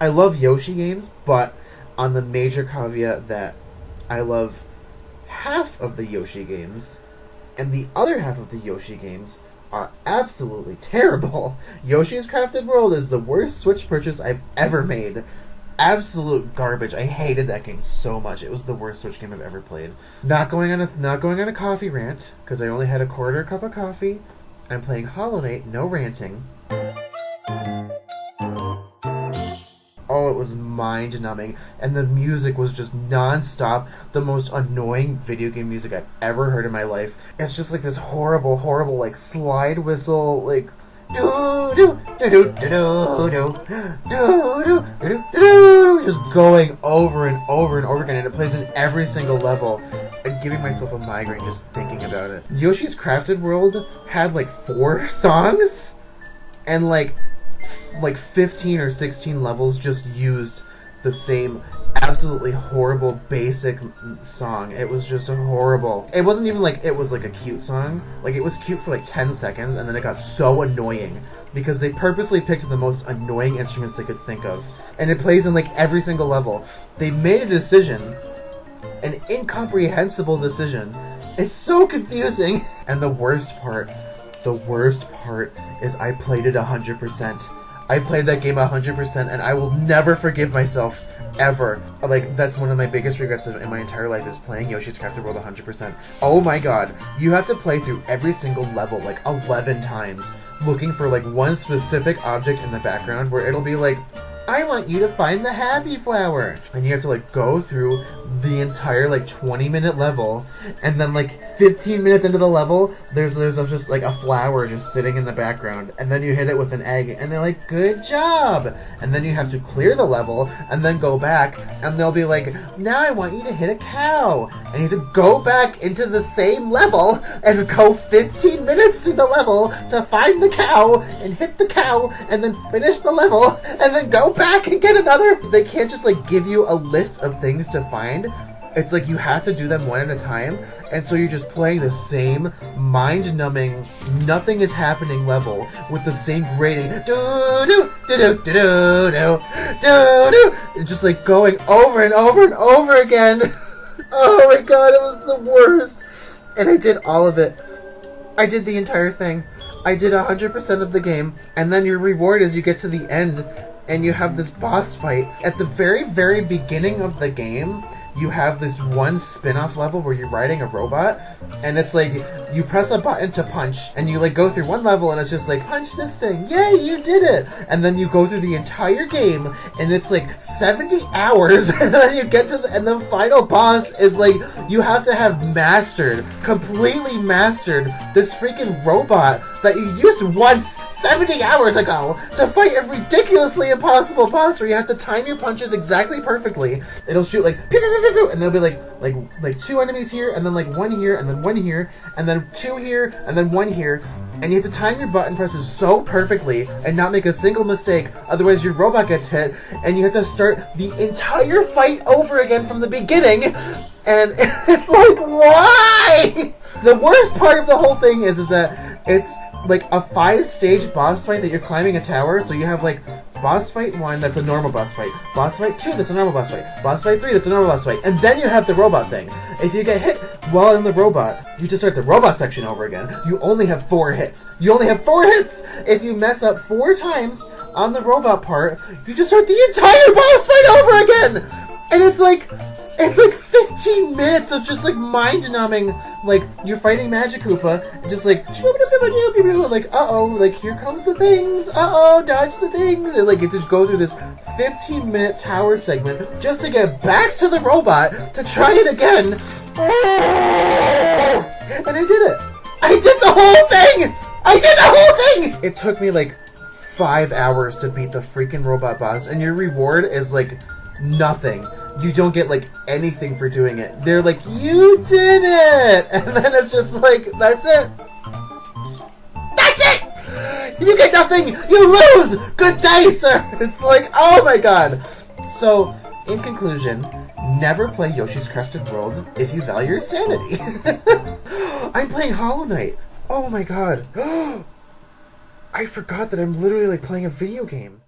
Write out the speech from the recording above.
I love Yoshi games, but on the major caveat that I love half of the Yoshi games, and the other half of the Yoshi games are absolutely terrible. Yoshi's Crafted World is the worst Switch purchase I've ever made. Absolute garbage. I hated that game so much. It was the worst Switch game I've ever played. Not going on a coffee rant because I only had a quarter cup of coffee. I'm playing Hollow Knight, no ranting. Oh, it was mind-numbing, and the music was just non-stop. The most annoying video game music I've ever heard in my life. It's just like this horrible, like slide whistle, like do do do do do do do do do, just going over and over and over again, and it plays in every single level. I'm giving myself a migraine just thinking about it. Yoshi's Crafted World had like 4 songs, and like 15 or 16 levels just used the same absolutely horrible basic song. It was just horrible. It wasn't even like it was like a cute song. Like, it was cute for like 10 seconds, and then it got so annoying because they purposely picked the most annoying instruments they could think of, and it plays in like every single level. They made a decision, an incomprehensible decision. It's so confusing. And the worst part is I played it 100%. I played that game 100%, and I will never forgive myself, ever. Like, that's one of my biggest regrets in my entire life, is playing Yoshi's Crafted World 100%. Oh my god, you have to play through every single level like 11 times, looking for like one specific object in the background where it'll be like, I want you to find the happy flower. And you have to like go through the entire like 20-minute level, and then like 15 minutes into the level, there's just like a flower just sitting in the background, and then you hit it with an egg, and they're like, good job. And then you have to clear the level, and then go back, and they'll be like, now I want you to hit a cow. And you have to go back into the same level and go 15 minutes through the level to find the cow and hit the cow, and then finish the level, and then go back and get another. They can't just like give you a list of things to find. It's like you have to do them one at a time, and so you're just playing the same mind-numbing, nothing is happening level with the same grating, just like going over and over and over again. Oh my god, it was the worst. And I did all of it. I did the entire thing. I did 100% of the game, and then your reward is you get to the end, and you have this boss fight. At the very, very beginning of the game, you have this one spin-off level where you're riding a robot, and it's like, you press a button to punch, and you like go through one level, and it's just like, punch this thing, yay, you did it! And then you go through the entire game, and it's like 70 hours, and then you get to and the final boss is like, you have to have completely mastered this freaking robot that you used once 70 hours ago to fight a ridiculously impossible boss where you have to time your punches exactly perfectly. It'll shoot like, and there'll be like 2 enemies here, and then like 1 here, and then 1 here, and then 2 here, and then 1 here, and you have to time your button presses so perfectly and not make a single mistake, otherwise your robot gets hit, and you have to start the entire fight over again from the beginning, and it's like, why? The worst part of the whole thing is that it's like a 5-stage boss fight that you're climbing a tower, so you have like boss fight 1, that's a normal boss fight. Boss fight 2, that's a normal boss fight. Boss fight 3, that's a normal boss fight. And then you have the robot thing. If you get hit while in the robot, you just start the robot section over again. You only have 4 hits. You only have 4 hits! If you mess up 4 times on the robot part, you just start the entire boss fight over again! And it's like 15 minutes of just like mind-numbing, like you're fighting Magic Koopa, just like uh-oh, like here comes the things, uh-oh, dodge the things, and like you just go through this 15-minute tower segment just to get back to the robot to try it again. And I did it. I did the whole thing! I did the whole thing! It took me like 5 hours to beat the freaking robot boss, and your reward is like nothing. You don't get like anything for doing it. They're like, you did it! And then it's just like, that's it. That's it! You get nothing! You lose! Good dice! It's like, oh my god. So, in conclusion, never play Yoshi's Crafted World if you value your sanity. I'm playing Hollow Knight. Oh my god. I forgot that I'm literally like playing a video game.